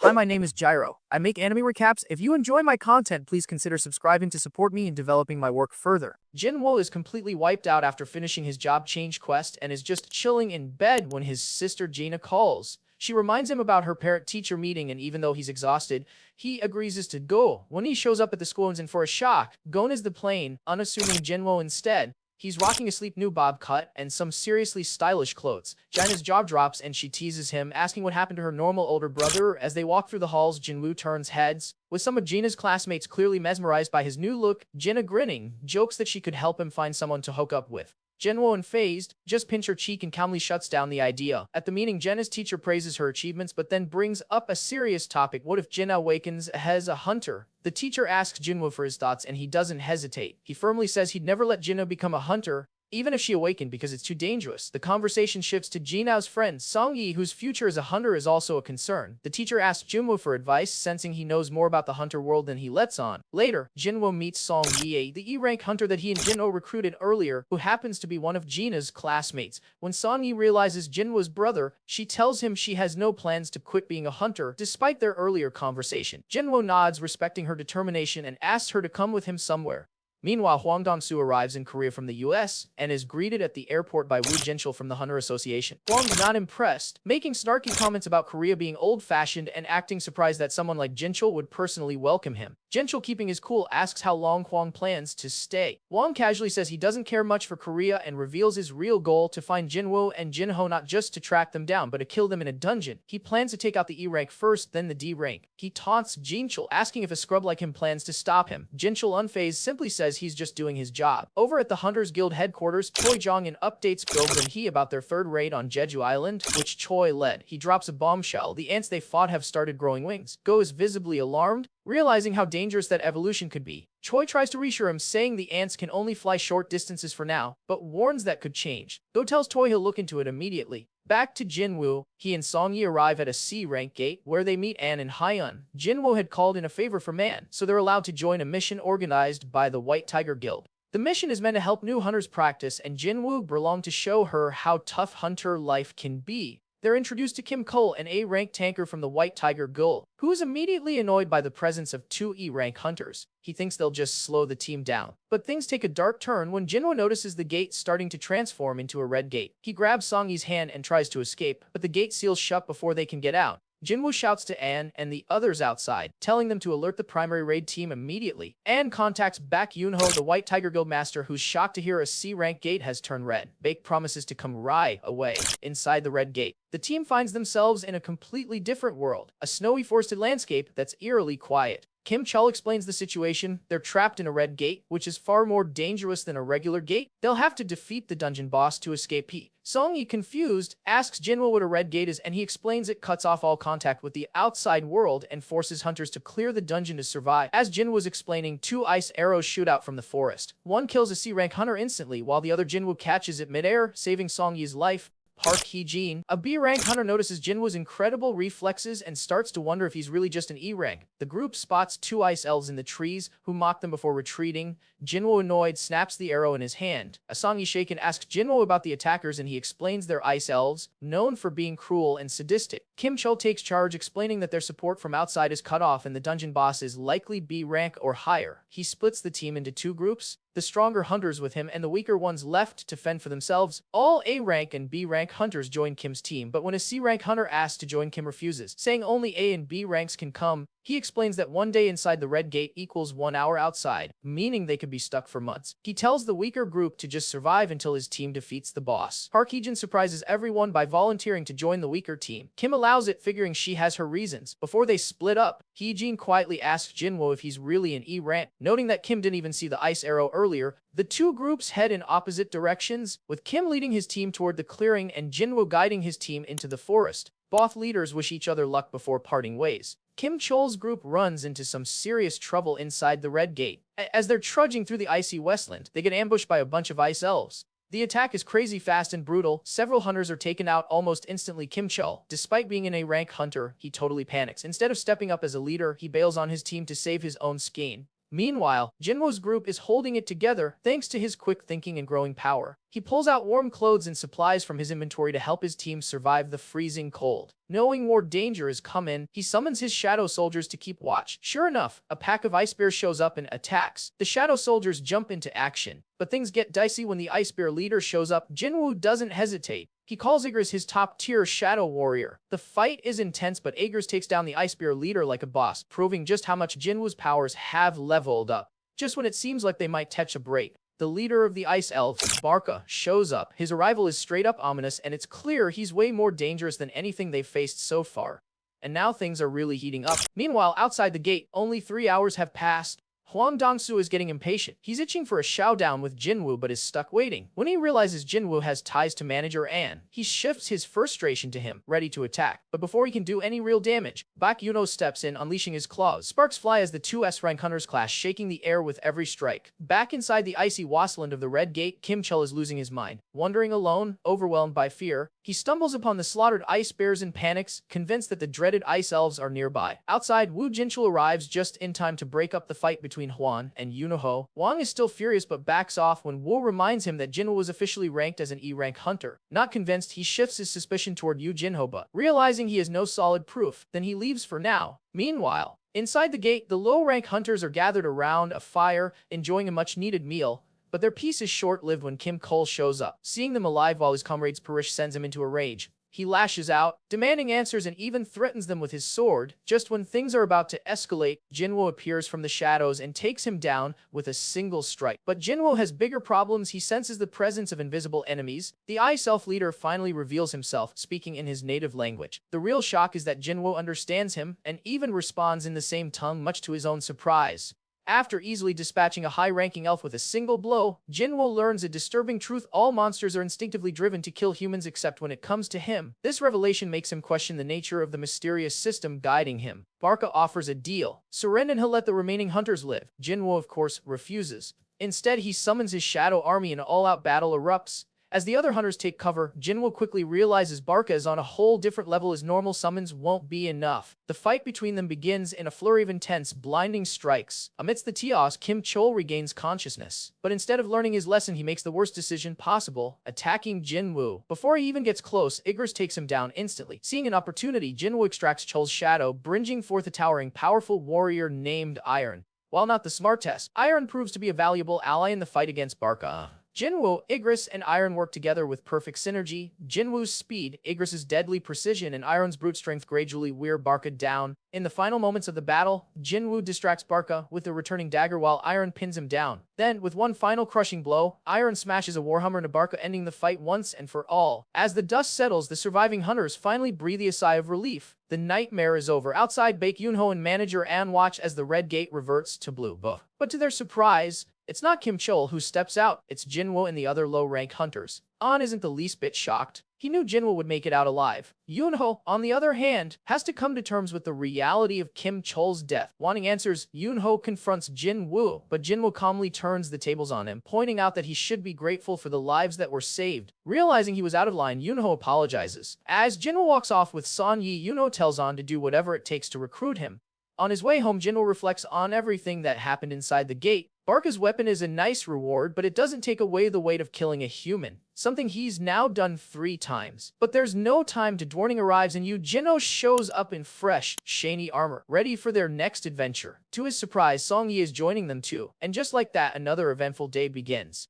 Hi, my name is Gyro. I make anime recaps. If you enjoy my content, please consider subscribing to support me in developing my work further. Jinwoo is completely wiped out after finishing his job change quest and is just chilling in bed when his sister Gina calls. She reminds him about her parent-teacher meeting, and even though he's exhausted, he agrees to go. When he shows up at the school and in for a shock, Gon is the plain, unassuming Jinwoo instead. He's rocking a sleek new bob cut and some seriously stylish clothes. Gina's jaw drops and she teases him, asking what happened to her normal older brother. As they walk through the halls, Jinwoo turns heads, with some of Gina's classmates clearly mesmerized by his new look. Gina, grinning, jokes that she could help him find someone to hook up with. Jinwoo, unfazed, just pinch her cheek and calmly shuts down the idea. At the meeting, Jenna's teacher praises her achievements but then brings up a serious topic. What if Jinna awakens as a hunter? The teacher asks Jinwoo for his thoughts and he doesn't hesitate. He firmly says he'd never let Jinna become a hunter, even if she awakened, because it's too dangerous. The conversation shifts to Jinnao's friend Song-yi, whose future as a hunter is also a concern. The teacher asks Jinwoo for advice, sensing he knows more about the hunter world than he lets on. Later, Jinwoo meets Song-yi, the E-rank hunter that he and Jinwoo recruited earlier, who happens to be one of Jinna's classmates. When Song-yi realizes Jinwoo's brother, she tells him she has no plans to quit being a hunter, despite their earlier conversation. Jinwoo nods, respecting her determination, and asks her to come with him somewhere. Meanwhile, Hwang Dong-soo arrives in Korea from the US and is greeted at the airport by Woo Jinchul from the Hunter Association. Hwang's not impressed, making snarky comments about Korea being old-fashioned and acting surprised that someone like Jinchul would personally welcome him. Jinchul, keeping his cool, asks how long Hwang plans to stay. Hwang casually says he doesn't care much for Korea and reveals his real goal: to find Jinwoo and Jinho, not just to track them down, but to kill them in a dungeon. He plans to take out the E-rank first, then the D-rank. He taunts Jinchul, asking if a scrub like him plans to stop him. Jinchul, unfazed, simply says he's just doing his job. Over at the Hunters Guild headquarters, Choi Jong-in updates Gobert and Hee about their third raid on Jeju Island, which Choi led. He drops a bombshell: the ants they fought have started growing wings. Go is visibly alarmed, realizing how dangerous that evolution could be. Choi tries to reassure him, saying the ants can only fly short distances for now, but warns that could change. Go tells Choi he'll look into it immediately. Back to Jinwoo, he and Song-yi arrive at a C-rank gate where they meet An and Hyun. Jinwoo had called in a favor for Man, so they're allowed to join a mission organized by the White Tiger Guild. The mission is meant to help new hunters practice, and Jinwoo belongs to show her how tough hunter life can be. They're introduced to Kim Cole, an A-rank tanker from the White Tiger Guild, who is immediately annoyed by the presence of two E-rank hunters. He thinks they'll just slow the team down. But things take a dark turn when Jinwoo notices the gate starting to transform into a red gate. He grabs Song-yi's hand and tries to escape, but the gate seals shut before they can get out. Jinwoo shouts to An and the others outside, telling them to alert the primary raid team immediately. An contacts Baek Yoonho, the White Tiger Guild master, who's shocked to hear a C-rank gate has turned red. Baek promises to come right away. Inside the red gate, the team finds themselves in a completely different world, a snowy forested landscape that's eerily quiet. Kim Chul explains the situation. They're trapped in a red gate, which is far more dangerous than a regular gate. They'll have to defeat the dungeon boss to escape. Song-yi, confused, asks Jinwoo what a red gate is, and he explains it cuts off all contact with the outside world and forces hunters to clear the dungeon to survive. As Jinwoo was explaining, two ice arrows shoot out from the forest. One kills a C-rank hunter instantly, while the other Jinwoo catches it midair, saving Song-yi's life. Park Hee-jin, a B-rank hunter, notices Jinwoo's incredible reflexes and starts to wonder if he's really just an E-rank. The group spots two ice elves in the trees, who mock them before retreating. Jinwoo, annoyed, snaps the arrow in his hand. Song-yi, shaken, asks Jinwoo about the attackers, and he explains they're ice elves, known for being cruel and sadistic. Kim Chul takes charge, explaining that their support from outside is cut off and the dungeon boss is likely B-rank or higher. He splits the team into two groups, the stronger hunters with him and the weaker ones left to fend for themselves. All A-rank and B-rank hunters join Kim's team, but when a C-rank hunter asks to join, Kim refuses, saying only A and B ranks can come. He explains that one day inside the red gate equals 1 hour outside, meaning they could be stuck for months. He tells the weaker group to just survive until his team defeats the boss. Park Hee-jin surprises everyone by volunteering to join the weaker team. Kim allows it, figuring she has her reasons. Before they split up, Hee-jin quietly asks Jinwoo if he's really an E-rank. Noting that Kim didn't even see the ice arrow earlier, the two groups head in opposite directions, with Kim leading his team toward the clearing and Jinwoo guiding his team into the forest. Both leaders wish each other luck before parting ways. Kim Chul's group runs into some serious trouble inside the red gate. As they're trudging through the icy Westland, they get ambushed by a bunch of ice elves. The attack is crazy fast and brutal. Several hunters are taken out almost instantly. Kim Chul, despite being an A-rank hunter, he totally panics. Instead of stepping up as a leader, he bails on his team to save his own skin. Meanwhile, Jinwoo's group is holding it together thanks to his quick thinking and growing power. He pulls out warm clothes and supplies from his inventory to help his team survive the freezing cold. Knowing more danger is coming, he summons his shadow soldiers to keep watch. Sure enough, a pack of ice bears shows up and attacks. The shadow soldiers jump into action, but things get dicey when the ice bear leader shows up. Jinwoo doesn't hesitate. He calls Igris his top-tier shadow warrior. The fight is intense, but Igris takes down the ice bear leader like a boss, proving just how much Jinwoo's powers have leveled up. Just when it seems like they might catch a break, the leader of the Ice Elves, Barca, shows up. His arrival is straight up ominous, and it's clear he's way more dangerous than anything they've faced so far. And now things are really heating up. Meanwhile, outside the gate, only 3 hours have passed. Huang Dongsu is getting impatient. He's itching for a showdown with Jinwoo but is stuck waiting. When he realizes Jinwoo has ties to manager An, he shifts his frustration to him, ready to attack. But before he can do any real damage, Bak Yuno steps in, unleashing his claws. Sparks fly as the two S-rank hunters clash, shaking the air with every strike. Back inside the icy wasteland of the Red Gate, Kim Chul is losing his mind. Wandering alone, overwhelmed by fear, he stumbles upon the slaughtered ice bears and panics, convinced that the dreaded ice elves are nearby. Outside, Wu Jinchul arrives just in time to break up the fight between Huan and Yunoho. Wang is still furious but backs off when Wu reminds him that Jinwoo was officially ranked as an E-rank hunter. Not convinced, he shifts his suspicion toward Yu Jinho, but realizing he has no solid proof, then he leaves for now. Meanwhile, inside the gate, the low-rank hunters are gathered around a fire, enjoying a much-needed meal. But their peace is short-lived when Kim Cole shows up. Seeing them alive while his comrade's Parish sends him into a rage. He lashes out, demanding answers and even threatens them with his sword. Just when things are about to escalate, Jinwoo appears from the shadows and takes him down with a single strike. But Jinwoo has bigger problems. He senses the presence of invisible enemies. The Ice Elf leader finally reveals himself, speaking in his native language. The real shock is that Jinwoo understands him and even responds in the same tongue, much to his own surprise. After easily dispatching a high-ranking elf with a single blow, Jinwoo learns a disturbing truth: all monsters are instinctively driven to kill humans except when it comes to him. This revelation makes him question the nature of the mysterious system guiding him. Barca offers a deal. Surrender and he'll let the remaining hunters live. Jinwoo, of course, refuses. Instead, he summons his shadow army and an all-out battle erupts. As the other hunters take cover, Jinwoo quickly realizes Barca is on a whole different level. His normal summons won't be enough. The fight between them begins in a flurry of intense, blinding strikes. Amidst the chaos, Kim Chul regains consciousness. But instead of learning his lesson, he makes the worst decision possible, attacking Jinwoo. Before he even gets close, Igris takes him down instantly. Seeing an opportunity, Jinwoo extracts Chul's shadow, bringing forth a towering, powerful warrior named Iron. While not the smartest, Iron proves to be a valuable ally in the fight against Barca. Jinwoo, Igris, and Iron work together with perfect synergy. Jinwoo's speed, Igris's deadly precision, and Iron's brute strength gradually wear Barca down. In the final moments of the battle, Jinwoo distracts Barca with a returning dagger while Iron pins him down. Then, with one final crushing blow, Iron smashes a Warhammer into Barca, ending the fight once and for all. As the dust settles, the surviving hunters finally breathe a sigh of relief. The nightmare is over. Outside, Baek Yoonho and manager An watch as the Red Gate reverts to blue. But to their surprise, it's not Kim Chul who steps out, it's Jinwoo and the other low-rank hunters. An isn't the least bit shocked. He knew Jinwoo would make it out alive. Yoonho, on the other hand, has to come to terms with the reality of Kim Chul's death. Wanting answers, Yoonho confronts Jinwoo, but Jinwoo calmly turns the tables on him, pointing out that he should be grateful for the lives that were saved. Realizing he was out of line, Yoonho apologizes. As Jinwoo walks off with Son Yi, Yoonho tells An to do whatever it takes to recruit him. On his way home, Jinwoo reflects on everything that happened inside the gate. Barca's weapon is a nice reward, but it doesn't take away the weight of killing a human, something he's now done 3 times. But there's no time to dawning arrives and Yu Jinho shows up in fresh, shiny armor, ready for their next adventure. To his surprise, Song Yi is joining them too, and just like that, another eventful day begins.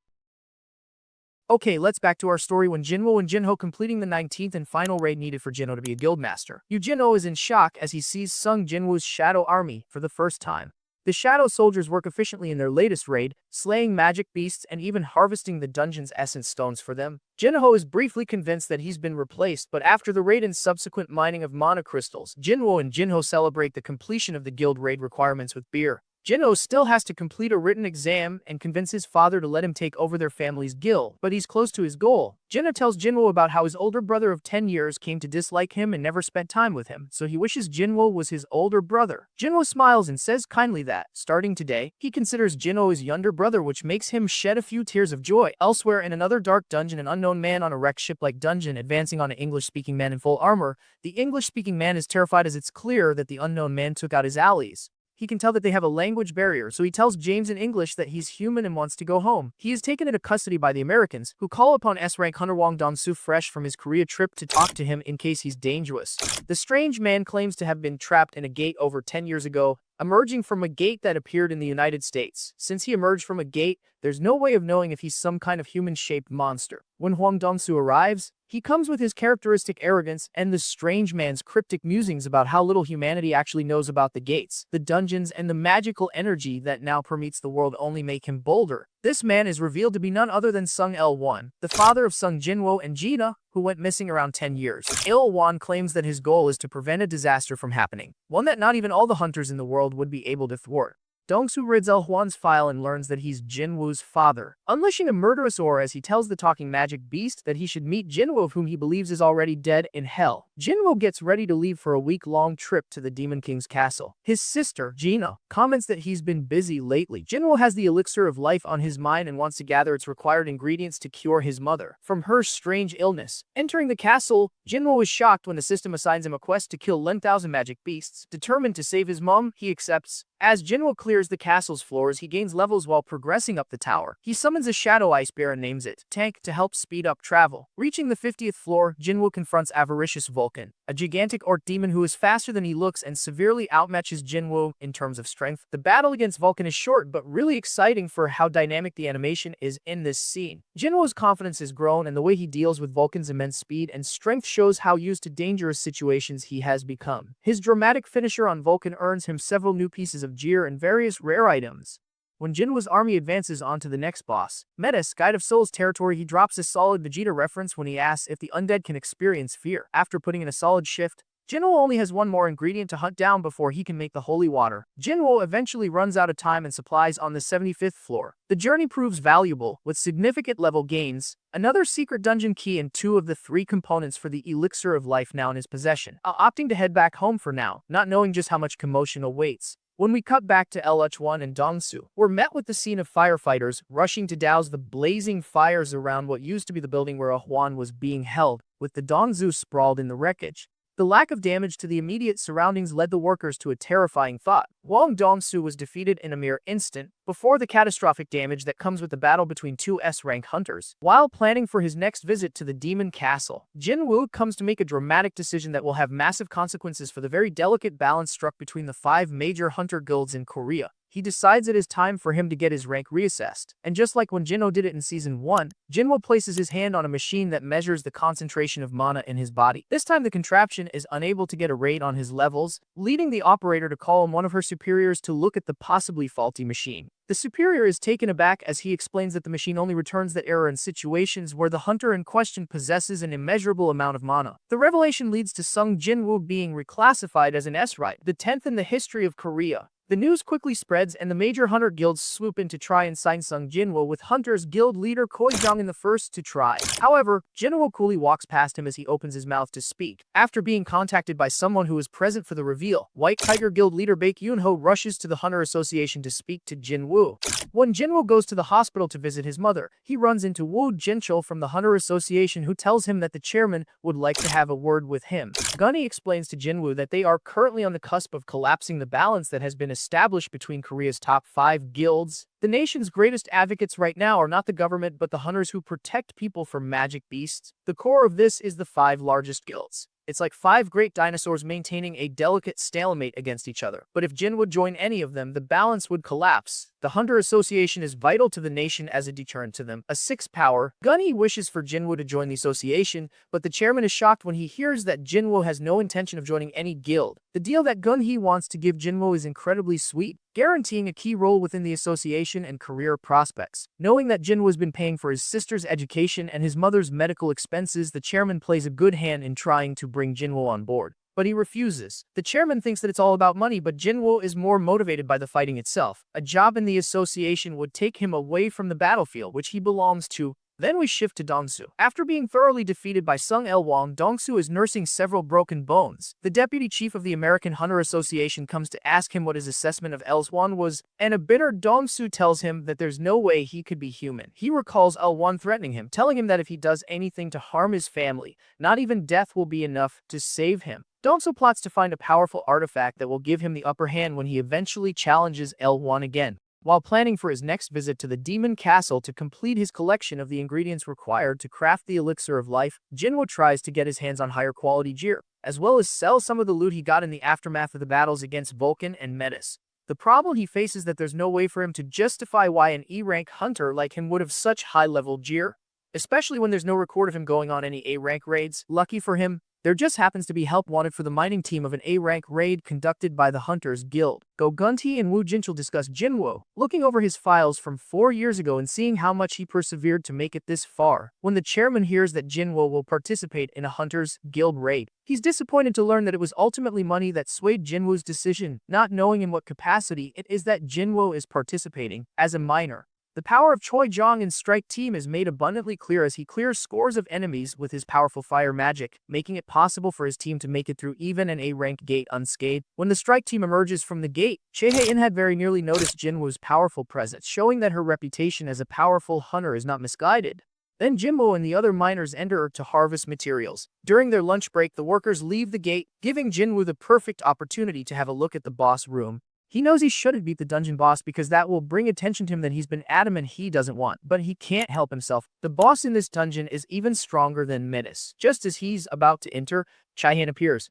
Okay, let's back to our story when Jinwoo and Jinho completing the 19th and final raid needed for Jinho to be a guildmaster. Yu Jinho is in shock as he sees Sung Jinwoo's shadow army for the first time. The shadow soldiers work efficiently in their latest raid, slaying magic beasts and even harvesting the dungeon's essence stones for them. Jinho is briefly convinced that he's been replaced, but after the raid and subsequent mining of mana crystals, Jinwoo and Jinho celebrate the completion of the guild raid requirements with beer. Jinho still has to complete a written exam and convince his father to let him take over their family's guild, but he's close to his goal. Jinho tells Jinwoo about how his older brother of 10 years came to dislike him and never spent time with him, so he wishes Jinwoo was his older brother. Jinwoo smiles and says kindly that, starting today, he considers Jinho his younger brother, which makes him shed a few tears of joy. Elsewhere, in another dark dungeon, an unknown man on a wrecked ship-like dungeon advancing on an English-speaking man in full armor. The English-speaking man is terrified as it's clear that the unknown man took out his allies. he can tell that they have a language barrier, so he tells James in English that he's human and wants to go home. He is taken into custody by the Americans, who call upon S-rank hunter Hwang Dong-soo fresh from his Korea trip to talk to him in case he's dangerous. The strange man claims to have been trapped in a gate over 10 years ago, emerging from a gate that appeared in the United States. Since he emerged from a gate, there's no way of knowing if he's some kind of human-shaped monster. When Hwang Dong-soo arrives, he comes with his characteristic arrogance and the strange man's cryptic musings about how little humanity actually knows about the gates. The dungeons and the magical energy that now permeates the world only make him bolder. This man is revealed to be none other than Sung Il-won, the father of Sung Jinwoo and Jina, who went missing around 10 years. Il-won claims that his goal is to prevent a disaster from happening, one that not even all the hunters in the world would be able to thwart. Dong-soo rids Il-won's file and learns that he's Jinwoo's father, unleashing a murderous aura as he tells the talking magic beast that he should meet Jinwoo, of whom he believes is already dead, in hell. Jinwoo gets ready to leave for a week-long trip to the Demon King's castle. His sister, Jina, comments that he's been busy lately. Jinwoo has the elixir of life on his mind and wants to gather its required ingredients to cure his mother from her strange illness. Entering the castle, Jinwoo is shocked when the system assigns him a quest to kill 10,000 magic beasts. Determined to save his mom, he accepts. As Jinwoo clears the castle's floors, he gains levels while progressing up the tower. He summons a shadow ice bear and names it Tank to help speed up travel. Reaching the 50th floor, Jinwoo confronts avaricious Vulcan, a gigantic orc demon who is faster than he looks and severely outmatches Jinwoo in terms of strength. The battle against Vulcan is short but really exciting for how dynamic the animation is in this scene. Jinwoo's confidence has grown, and the way he deals with Vulcan's immense speed and strength shows how used to dangerous situations he has become. His dramatic finisher on Vulcan earns him several new pieces of gear and various rare items. When Jinwoo's army advances onto the next boss, Metis, Guide of Souls territory, he drops a solid Vegeta reference when he asks if the undead can experience fear. After putting in a solid shift, Jinwoo only has one more ingredient to hunt down before he can make the holy water. Jinwoo eventually runs out of time and supplies on the 75th floor. The journey proves valuable, with significant level gains, another secret dungeon key, and 2 of the 3 components for the elixir of life now in his possession. Opting to head back home for now, not knowing just how much commotion awaits. When we cut back to Il-won and Dong-soo, we're met with the scene of firefighters rushing to douse the blazing fires around what used to be the building where Il-won was being held, with the Dong-soo sprawled in the wreckage. The lack of damage to the immediate surroundings led the workers to a terrifying thought. Hwang Dong-soo was defeated in a mere instant, before the catastrophic damage that comes with the battle between 2 S-rank hunters. While planning for his next visit to the Demon Castle, Jinwoo comes to make a dramatic decision that will have massive consequences for the very delicate balance struck between the 5 major hunter guilds in Korea. He decides it is time for him to get his rank reassessed. And just like when Jinwoo did it in Season 1, Jinwoo places his hand on a machine that measures the concentration of mana in his body. This time the contraption is unable to get a rate on his levels, leading the operator to call on one of her superiors to look at the possibly faulty machine. The superior is taken aback as he explains that the machine only returns that error in situations where the hunter in question possesses an immeasurable amount of mana. The revelation leads to Sung Jinwoo being reclassified as an S-Rite, the 10th in the history of Korea. The news quickly spreads and the major hunter guilds swoop in to try and sign Sung Jinwoo, with Hunter's guild leader Koi Jong in the first to try. However, Jinwoo coolly walks past him as he opens his mouth to speak. After being contacted by someone who was present for the reveal, White Tiger Guild leader Baek Yoon-ho rushes to the Hunter Association to speak to Jinwoo. When Jinwoo goes to the hospital to visit his mother, he runs into Woo Jinchul from the Hunter Association, who tells him that the chairman would like to have a word with him. Gunny explains to Jinwoo that they are currently on the cusp of collapsing the balance that has been established between Korea's top 5 guilds. The nation's greatest advocates right now are not the government but the hunters who protect people from magic beasts. The core of this is the 5 largest guilds. It's like 5 great dinosaurs maintaining a delicate stalemate against each other. But if Jin would join any of them, the balance would collapse. The Hunter Association is vital to the nation as a deterrent to them. A 6th power, Gunny wishes for Jinwoo to join the association, but the chairman is shocked when he hears that Jinwoo has no intention of joining any guild. The deal that Gunhee wants to give Jinwoo is incredibly sweet, guaranteeing a key role within the association and career prospects. Knowing that Jinwoo has been paying for his sister's education and his mother's medical expenses, the chairman plays a good hand in trying to bring Jinwoo on board. But he refuses. The chairman thinks that it's all about money, but Jinwoo is more motivated by the fighting itself. A job in the association would take him away from the battlefield, which he belongs to, Then we shift to Dongsu. After being thoroughly defeated by Sung El-won, Dongsu is nursing several broken bones. The deputy chief of the American Hunter Association comes to ask him what his assessment of El-won was, and a bitter Dongsu tells him that there's no way he could be human. He recalls El-won threatening him, telling him that if he does anything to harm his family, not even death will be enough to save him. Dongsu plots to find a powerful artifact that will give him the upper hand when he eventually challenges El-won again. While planning for his next visit to the Demon Castle to complete his collection of the ingredients required to craft the Elixir of Life, Jinwoo tries to get his hands on higher quality gear, as well as sell some of the loot he got in the aftermath of the battles against Vulcan and Metis. The problem he faces is that there's no way for him to justify why an E-rank hunter like him would have such high-level gear, especially when there's no record of him going on any A-rank raids. Lucky for him, there just happens to be help wanted for the mining team of an A-rank raid conducted by the Hunters Guild. Go Gunti and Woo Jinchul discuss Jinwoo, looking over his files from 4 years ago and seeing how much he persevered to make it this far. When the chairman hears that Jinwoo will participate in a Hunters Guild raid, he's disappointed to learn that it was ultimately money that swayed Jinwoo's decision, not knowing in what capacity it is that Jinwoo is participating as a miner. The power of Choi Jong-in's strike team is made abundantly clear as he clears scores of enemies with his powerful fire magic, making it possible for his team to make it through even an A-rank gate unscathed. When the strike team emerges from the gate, Chae Hae-in had very nearly noticed Jinwoo's powerful presence, showing that her reputation as a powerful hunter is not misguided. Then Jinwoo and the other miners enter to harvest materials. During their lunch break, the workers leave the gate, giving Jinwoo the perfect opportunity to have a look at the boss room. He knows he shouldn't beat the dungeon boss because that will bring attention to him that he's been adamant he doesn't want, but he can't help himself. The boss in this dungeon is even stronger than Metis. Just as he's about to enter, Chae-hin appears.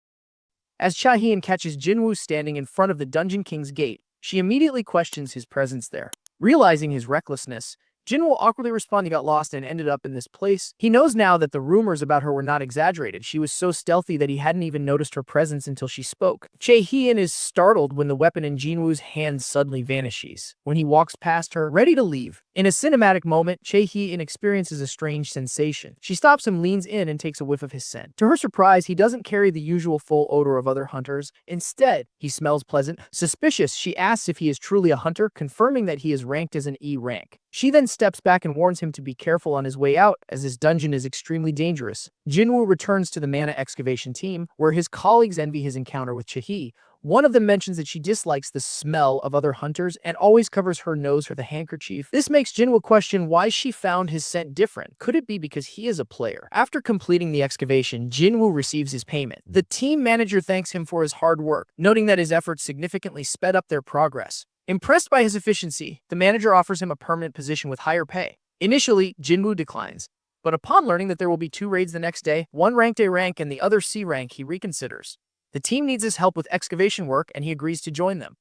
As Chae-hin catches Jinwoo standing in front of the Dungeon King's gate, she immediately questions his presence there. Realizing his recklessness, Jinwoo awkwardly responded he got lost and ended up in this place. He knows now that the rumors about her were not exaggerated. She was so stealthy that he hadn't even noticed her presence until she spoke. Chae Hae-in is startled when the weapon in Jinwoo's hand suddenly vanishes. When he walks past her, ready to leave. In a cinematic moment, Chae Hae-in experiences a strange sensation. She stops him, leans in, and takes a whiff of his scent. To her surprise, he doesn't carry the usual full odor of other hunters. Instead, he smells pleasant. Suspicious, she asks if he is truly a hunter, confirming that he is ranked as an E rank. She then steps back and warns him to be careful on his way out, as this dungeon is extremely dangerous. Jinwoo returns to the mana excavation team, where his colleagues envy his encounter with Chae. One of them mentions that she dislikes the smell of other hunters and always covers her nose with a handkerchief. This makes Jinwoo question why she found his scent different. Could it be because he is a player? After completing the excavation, Jinwoo receives his payment. The team manager thanks him for his hard work, noting that his efforts significantly sped up their progress. Impressed by his efficiency, the manager offers him a permanent position with higher pay. Initially, Jinwoo declines, but upon learning that there will be 2 raids the next day, one ranked A rank and the other C rank, he reconsiders. The team needs his help with excavation work and he agrees to join them.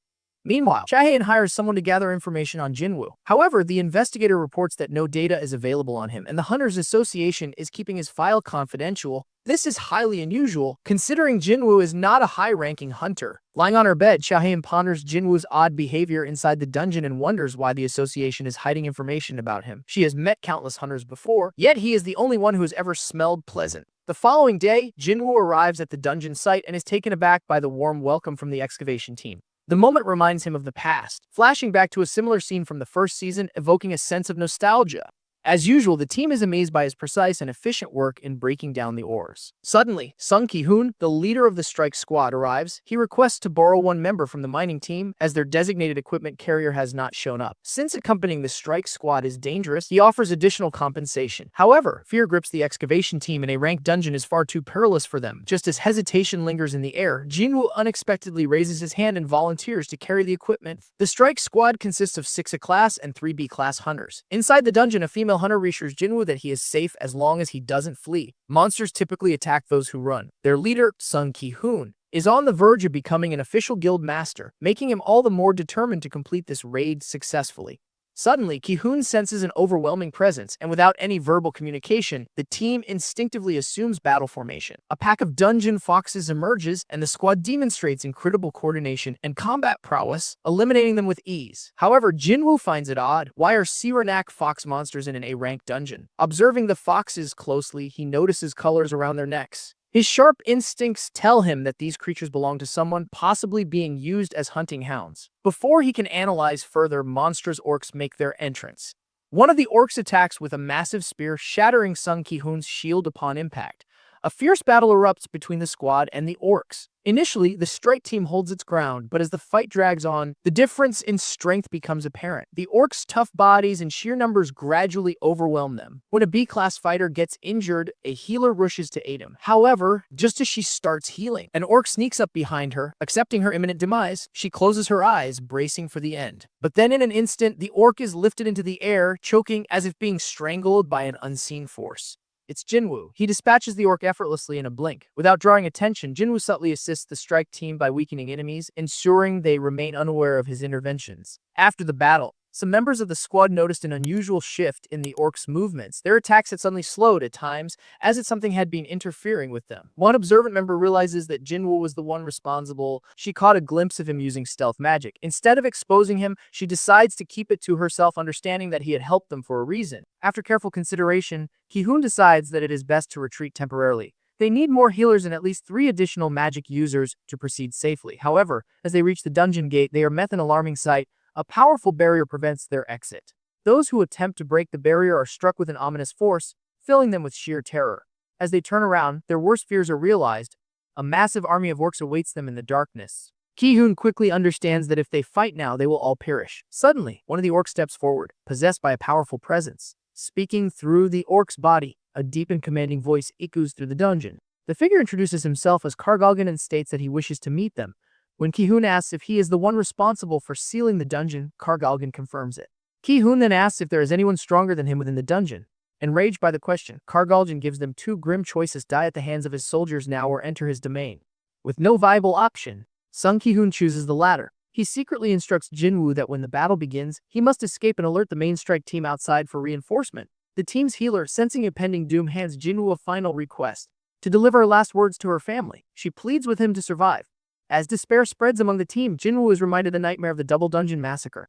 Meanwhile, Chae Hae-in hires someone to gather information on Jinwoo. However, the investigator reports that no data is available on him and the Hunters Association is keeping his file confidential. This is highly unusual, considering Jinwoo is not a high-ranking hunter. Lying on her bed, Chae Hae-in ponders Jinwoo's odd behavior inside the dungeon and wonders why the association is hiding information about him. She has met countless hunters before, yet he is the only one who has ever smelled pleasant. The following day, Jinwoo arrives at the dungeon site and is taken aback by the warm welcome from the excavation team. The moment reminds him of the past, flashing back to a similar scene from the first season, evoking a sense of nostalgia. As usual, the team is amazed by his precise and efficient work in breaking down the ores. Suddenly, Sung Ki-hoon, the leader of the strike squad, arrives. He requests to borrow one member from the mining team, as their designated equipment carrier has not shown up. Since accompanying the strike squad is dangerous, he offers additional compensation. However, fear grips the excavation team and a ranked dungeon is far too perilous for them. Just as hesitation lingers in the air, Jinwoo unexpectedly raises his hand and volunteers to carry the equipment. The strike squad consists of 6 A-class and 3 B-class hunters. Inside the dungeon, a female hunter reassures Jinwoo that he is safe as long as he doesn't flee. Monsters typically attack those who run. Their leader, Sung Ki-hoon, is on the verge of becoming an official guild master, making him all the more determined to complete this raid successfully. Suddenly, Ki-hoon senses an overwhelming presence, and without any verbal communication, the team instinctively assumes battle formation. A pack of dungeon foxes emerges, and the squad demonstrates incredible coordination and combat prowess, eliminating them with ease. However, Jinwoo finds it odd. Why are C-rank fox monsters in an A-rank dungeon? Observing the foxes closely, he notices colors around their necks. His sharp instincts tell him that these creatures belong to someone, possibly being used as hunting hounds. Before he can analyze further, monstrous orcs make their entrance. One of the orcs attacks with a massive spear, shattering Sung Ki-hoon's shield upon impact. A fierce battle erupts between the squad and the orcs. Initially, the strike team holds its ground, but as the fight drags on, the difference in strength becomes apparent. The orcs' tough bodies and sheer numbers gradually overwhelm them. When a B-class fighter gets injured, a healer rushes to aid him. However, just as she starts healing, an orc sneaks up behind her, accepting her imminent demise. She closes her eyes, bracing for the end. But then in an instant, the orc is lifted into the air, choking as if being strangled by an unseen force. It's Jinwoo. He dispatches the orc effortlessly in a blink. Without drawing attention, Jinwoo subtly assists the strike team by weakening enemies, ensuring they remain unaware of his interventions. After the battle, some members of the squad noticed an unusual shift in the orcs' movements. Their attacks had suddenly slowed at times, as if something had been interfering with them. One observant member realizes that Jinwoo was the one responsible. She caught a glimpse of him using stealth magic. Instead of exposing him, she decides to keep it to herself, understanding that he had helped them for a reason. After careful consideration, Ki-hoon decides that it is best to retreat temporarily. They need more healers and at least 3 additional magic users to proceed safely. However, as they reach the dungeon gate, they are met an alarming sight. A powerful barrier prevents their exit. Those who attempt to break the barrier are struck with an ominous force, filling them with sheer terror. As they turn around, their worst fears are realized. A massive army of orcs awaits them in the darkness. Ki-hoon quickly understands that if they fight now, they will all perish. Suddenly, one of the orcs steps forward, possessed by a powerful presence. Speaking through the orc's body, a deep and commanding voice echoes through the dungeon. The figure introduces himself as Kargalgan and states that he wishes to meet them. When Ki-hoon asks if he is the one responsible for sealing the dungeon, Kargalgan confirms it. Ki-hoon then asks if there is anyone stronger than him within the dungeon. Enraged by the question, Kargalgan gives them 2 grim choices: die at the hands of his soldiers now or enter his domain. With no viable option, Sung Ki-hoon chooses the latter. He secretly instructs Jinwoo that when the battle begins, he must escape and alert the main strike team outside for reinforcement. The team's healer, sensing impending doom, hands Jinwoo a final request: to deliver her last words to her family. She pleads with him to survive. As despair spreads among the team, Jinwoo is reminded of the nightmare of the Double Dungeon Massacre.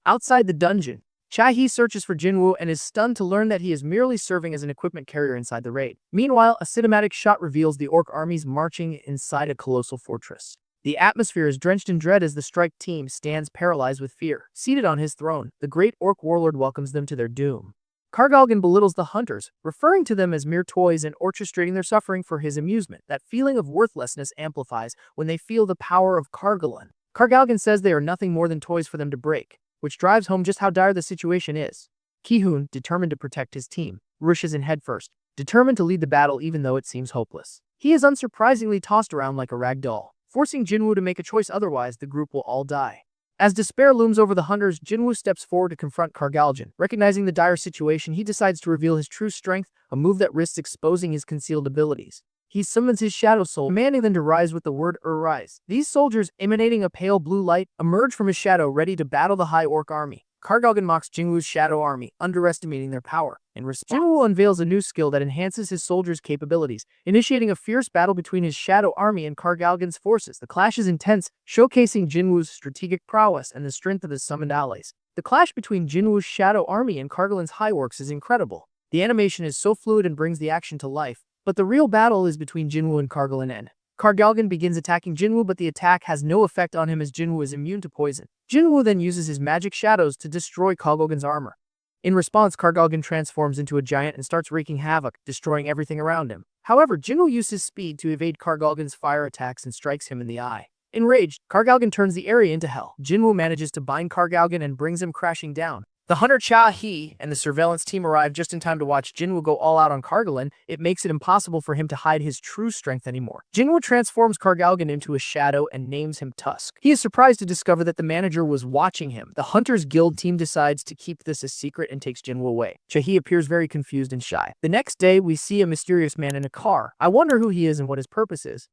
Outside the dungeon, Chae searches for Jinwoo and is stunned to learn that he is merely serving as an equipment carrier inside the raid. Meanwhile, a cinematic shot reveals the orc armies marching inside a colossal fortress. The atmosphere is drenched in dread as the strike team stands paralyzed with fear. Seated on his throne, the great orc warlord welcomes them to their doom. Kargalgan belittles the hunters, referring to them as mere toys and orchestrating their suffering for his amusement. That feeling of worthlessness amplifies when they feel the power of Kargalgan. Kargalgan says they are nothing more than toys for them to break, which drives home just how dire the situation is. Ki-hoon, determined to protect his team, rushes in headfirst, determined to lead the battle even though it seems hopeless. He is unsurprisingly tossed around like a rag doll, forcing Jinwoo to make a choice, otherwise the group will all die. As despair looms over the hunters, Jinwoo steps forward to confront Kargalgan. Recognizing the dire situation, he decides to reveal his true strength, a move that risks exposing his concealed abilities. He summons his shadow soul, commanding them to rise with the word "Arise." These soldiers, emanating a pale blue light, emerge from his shadow, ready to battle the High Orc army. Kargalgan mocks Jinwoo's shadow army, underestimating their power. In response, Jinwoo unveils a new skill that enhances his soldiers' capabilities, initiating a fierce battle between his shadow army and Kargalgan's forces. The clash is intense, showcasing Jinwoo's strategic prowess and the strength of his summoned allies. The clash between Jinwoo's shadow army and Kargalgan's high orcs is incredible. The animation is so fluid and brings the action to life, but the real battle is between Jinwoo and Kargalgan, and Kargalgan begins attacking Jinwoo, but the attack has no effect on him as Jinwoo is immune to poison. Jinwoo then uses his magic shadows to destroy Kargalgan's armor. In response, Kargalgan transforms into a giant and starts wreaking havoc, destroying everything around him. However, Jinwoo uses his speed to evade Kargalgan's fire attacks and strikes him in the eye. Enraged, Kargalgan turns the area into hell. Jinwoo manages to bind Kargalgan and brings him crashing down. The hunter Cha-hee and the surveillance team arrive just in time to watch Jinwoo go all out on Kargalgan. It makes it impossible for him to hide his true strength anymore. Jinwoo transforms Kargalgan into a shadow and names him Tusk. He is surprised to discover that the manager was watching him. The Hunters Guild team decides to keep this a secret and takes Jinwoo away. Cha-hee appears very confused and shy. The next day, we see a mysterious man in a car. I wonder who he is and what his purpose is.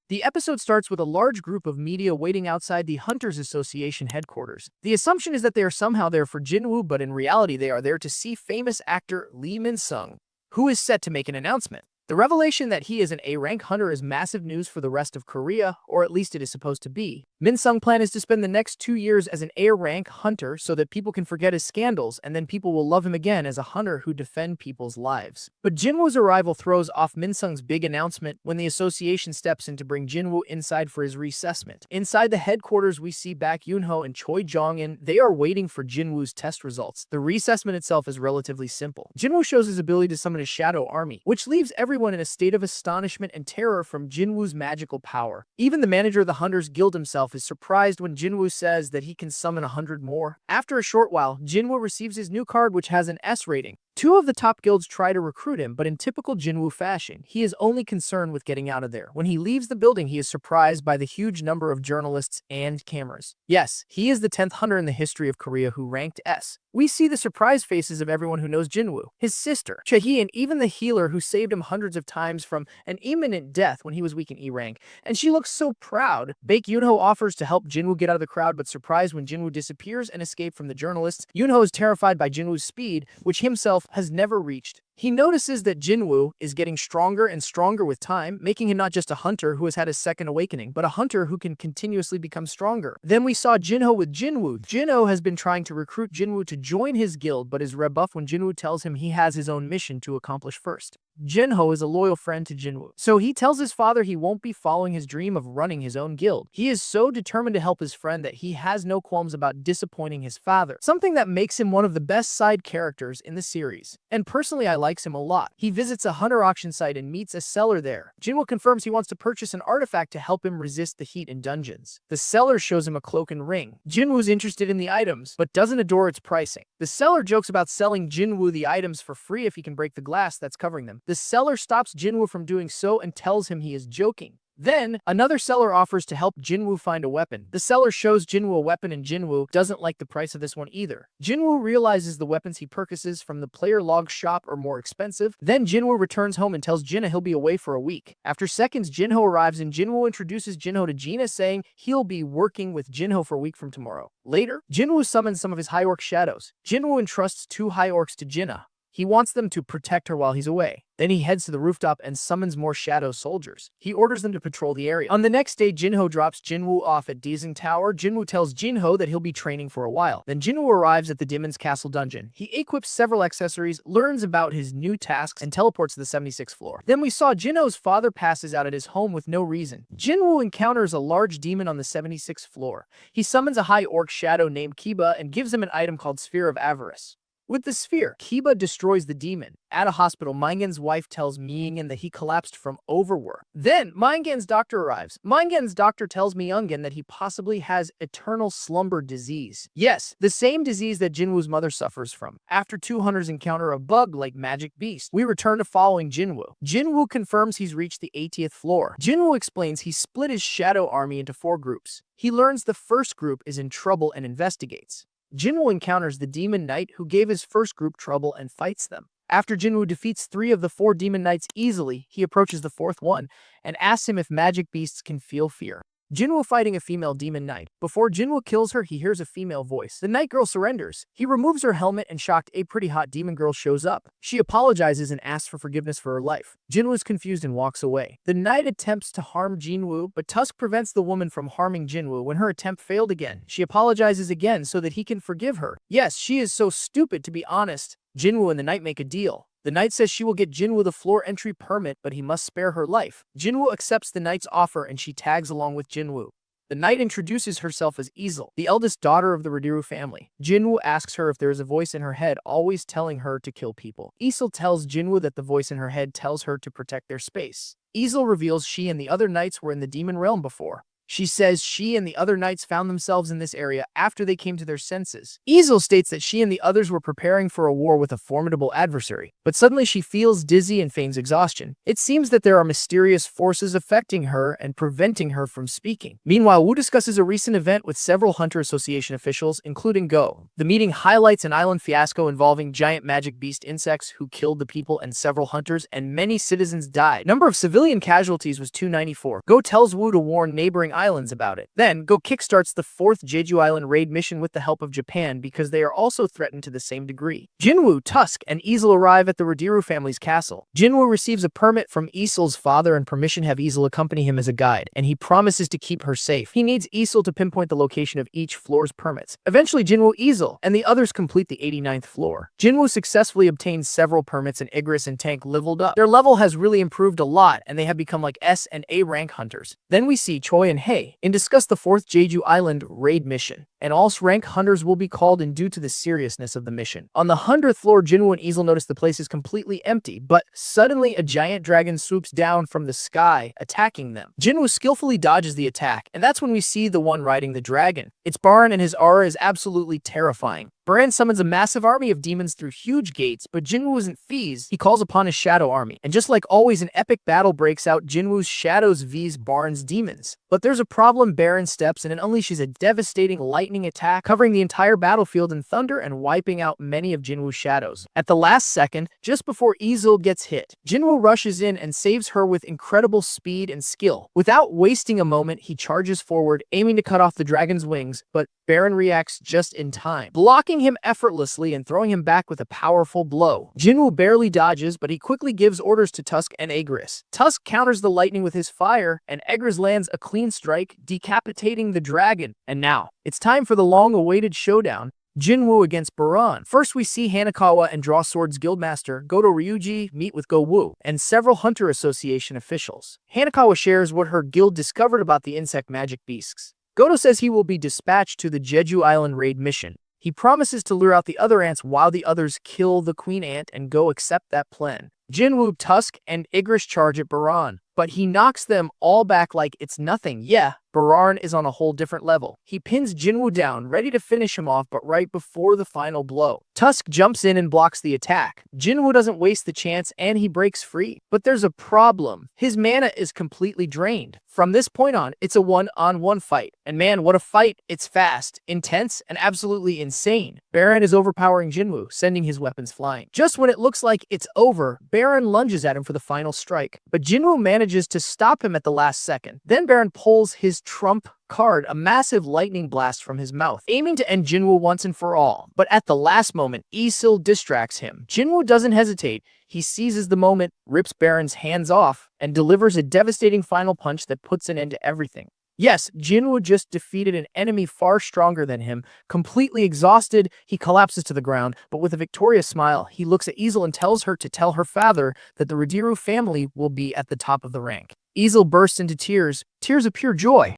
The episode starts with a large group of media waiting outside the Hunters Association headquarters. The assumption is that they are somehow there for Jinwoo, but in reality they are there to see famous actor Lee Min-sung, who is set to make an announcement. The revelation that he is an A-rank hunter is massive news for the rest of Korea, or at least it is supposed to be. Min-sung's plan is to spend the next 2 years as an A-rank hunter so that people can forget his scandals, and then people will love him again as a hunter who defend people's lives. But Jinwoo's arrival throws off Min-sung's big announcement when the association steps in to bring Jinwoo inside for his reassessment. Inside the headquarters, we see Baek Yoonho and Choi Jong-in. They are waiting for Jinwoo's test results. The reassessment itself is relatively simple. Jinwoo shows his ability to summon a shadow army, which leaves everyone in a state of astonishment and terror from Jinwoo's magical power. Even the manager of the Hunters Guild himself is surprised when Jinwoo says that he can summon 100 more. After a short while, Jinwoo receives his new card, which has an S rating. 2 of the top guilds try to recruit him, but in typical Jinwoo fashion, he is only concerned with getting out of there. When he leaves the building, he is surprised by the huge number of journalists and cameras. Yes, he is the 10th hunter in the history of Korea who ranked S. We see the surprised faces of everyone who knows Jinwoo, his sister, Chae, and even the healer who saved him hundreds of times from an imminent death when he was weak in E rank, and she looks so proud. Baek Yoonho offers to help Jinwoo get out of the crowd, but surprised when Jinwoo disappears and escapes from the journalists. Yoonho is terrified by Jinwoo's speed, which himself has never reached. He notices that Jinwoo is getting stronger and stronger with time, making him not just a hunter who has had his second awakening, but a hunter who can continuously become stronger. Then we saw Jinho with Jinwoo. Jinho has been trying to recruit Jinwoo to join his guild, but is rebuffed when Jinwoo tells him he has his own mission to accomplish first. Jinho is a loyal friend to Jinwoo, so he tells his father he won't be following his dream of running his own guild. He is so determined to help his friend that he has no qualms about disappointing his father, something that makes him one of the best side characters in the series. And personally, I likes him a lot. He visits a hunter auction site and meets a seller there. Jinwoo confirms he wants to purchase an artifact to help him resist the heat in dungeons. The seller shows him a cloak and ring. Jinwoo's interested in the items, but doesn't adore its pricing. The seller jokes about selling Jinwoo the items for free if he can break the glass that's covering them. The seller stops Jinwoo from doing so and tells him he is joking. Then, another seller offers to help Jinwoo find a weapon. The seller shows Jinwoo a weapon and Jinwoo doesn't like the price of this one either. Jinwoo realizes the weapons he purchases from the player log shop are more expensive. Then Jinwoo returns home and tells Jinna he'll be away for a week. After seconds, Jinho arrives and Jinwoo introduces Jinho to Gina, saying he'll be working with Jinho for a week from tomorrow. Later, Jinwoo summons some of his high orc shadows. Jinwoo entrusts 2 high orcs to Jinna. He wants them to protect her while he's away. Then he heads to the rooftop and summons more shadow soldiers. He orders them to patrol the area. On the next day, Jinho drops Jinwoo off at Deezing Tower. Jinwoo tells Jinho that he'll be training for a while. Then Jinwoo arrives at the Demon's Castle dungeon. He equips several accessories, learns about his new tasks, and teleports to the 76th floor. Then we saw Jinho's father passes out at his home with no reason. Jinwoo encounters a large demon on the 76th floor. He summons a high orc shadow named Kiba and gives him an item called Sphere of Avarice. With the sphere, Kiba destroys the demon. At a hospital, Mingen's wife tells Myungen that he collapsed from overwork. Then, Mingen's doctor arrives. Mingen's doctor tells Myungen that he possibly has eternal slumber disease. Yes, the same disease that Jinwoo's mother suffers from. After 2 hunters encounter a bug like Magic Beast, we return to following Jinwoo. Jinwoo confirms he's reached the 80th floor. Jinwoo explains he split his shadow army into 4 groups. He learns the first group is in trouble and investigates. Jinwoo encounters the Demon Knight who gave his first group trouble and fights them. After Jinwoo defeats 3 of the 4 Demon Knights easily, he approaches the 4th one and asks him if magic beasts can feel fear. Jinwoo fighting a female Demon Knight. Before Jinwoo kills her, he hears a female voice. The Night Girl surrenders. He removes her helmet and shocked, a pretty hot demon girl shows up. She apologizes and asks for forgiveness for her life. Jinwoo is confused and walks away. The Knight attempts to harm Jinwoo, but Tusk prevents the woman from harming Jinwoo when her attempt failed again. She apologizes again so that he can forgive her. Yes, she is so stupid, to be honest. Jinwoo and the Knight make a deal. The Knight says she will get Jinwoo the floor entry permit, but he must spare her life. Jinwoo accepts the Knight's offer and she tags along with Jinwoo. The Knight introduces herself as Ezel, the eldest daughter of the Radiru family. Jinwoo asks her if there is a voice in her head always telling her to kill people. Ezel tells Jinwoo that the voice in her head tells her to protect their space. Ezel reveals she and the other knights were in the demon realm before. She says she and the other knights found themselves in this area after they came to their senses. Ezel states that she and the others were preparing for a war with a formidable adversary, but suddenly she feels dizzy and feigns exhaustion. It seems that there are mysterious forces affecting her and preventing her from speaking. Meanwhile, Wu discusses a recent event with several Hunter Association officials, including Go. The meeting highlights an island fiasco involving giant magic beast insects who killed the people and several hunters, and many citizens died. Number of civilian casualties was 294. Go tells Wu to warn neighboring Islands about it. Then, Go kickstarts the 4th Jeju Island raid mission with the help of Japan because they are also threatened to the same degree. Jinwoo, Tusk, and Easel arrive at the Rodiru family's castle. Jinwoo receives a permit from Easel's father and permission to have Easel accompany him as a guide, and he promises to keep her safe. He needs Easel to pinpoint the location of each floor's permits. Eventually, Jinwoo, Easel, and the others complete the 89th floor. Jinwoo successfully obtains several permits, and Igris and Tank leveled up. Their level has really improved a lot, and they have become like S and A rank hunters. Then we see Choi and Hei and discuss the 4th Jeju Island raid mission, and all rank hunters will be called in due to the seriousness of the mission. On the 100th floor, Jinwoo and Easel notice the place is completely empty, but suddenly a giant dragon swoops down from the sky, attacking them. Jinwoo skillfully dodges the attack, and that's when we see the one riding the dragon. It's Baran, and his aura is absolutely terrifying. Baran summons a massive army of demons through huge gates, but Jinwoo isn't phased. He calls upon his shadow army, and just like always, an epic battle breaks out. Jinwoo's shadows vs Baran's demons. But there's a problem. Baran steps in and unleashes a devastating lightning attack, covering the entire battlefield in thunder and wiping out many of Jinwoo's shadows. At the last second, just before Easel gets hit, Jinwoo rushes in and saves her with incredible speed and skill. Without wasting a moment, he charges forward, aiming to cut off the dragon's wings, but Baran reacts just in time, blocking him effortlessly and throwing him back with a powerful blow. Jinwoo barely dodges, but he quickly gives orders to Tusk and Igris. Tusk counters the lightning with his fire, and Igris lands a clean strike, decapitating the dragon. And now, it's time for the long-awaited showdown. Jinwoo against Baran. First, we see Hanakawa and Draw Swords Guildmaster Goto Ryuji meet with Go Woo and several Hunter Association officials. Hanakawa shares what her guild discovered about the insect magic beasts. Goto says he will be dispatched to the Jeju Island raid mission. He promises to lure out the other ants while the others kill the queen ant, and Go accept that plan. Jinwoo, Tusk, and Igris charge at Baran, but he knocks them all back like it's nothing. Yeah, Baran is on a whole different level. He pins Jinwoo down, ready to finish him off, but right before the final blow, Tusk jumps in and blocks the attack. Jinwoo doesn't waste the chance, and he breaks free. But there's a problem. His mana is completely drained. From this point on, it's a one-on-one fight. And man, what a fight. It's fast, intense, and absolutely insane. Baran is overpowering Jinwoo, sending his weapons flying. Just when it looks like it's over, Baran lunges at him for the final strike. But Jinwoo manages to stop him at the last second. Then Baran pulls his trump card, a massive lightning blast from his mouth, aiming to end Jinwoo once and for all. But at the last moment, Easel distracts him. Jinwoo doesn't hesitate. He seizes the moment, rips Baran's hands off, and delivers a devastating final punch that puts an end to everything. Yes, Jinwoo just defeated an enemy far stronger than him. Completely exhausted, he collapses to the ground, but with a victorious smile, he looks at Easel and tells her to tell her father that the Rodiru family will be at the top of the rank. Easel bursts into tears of pure joy.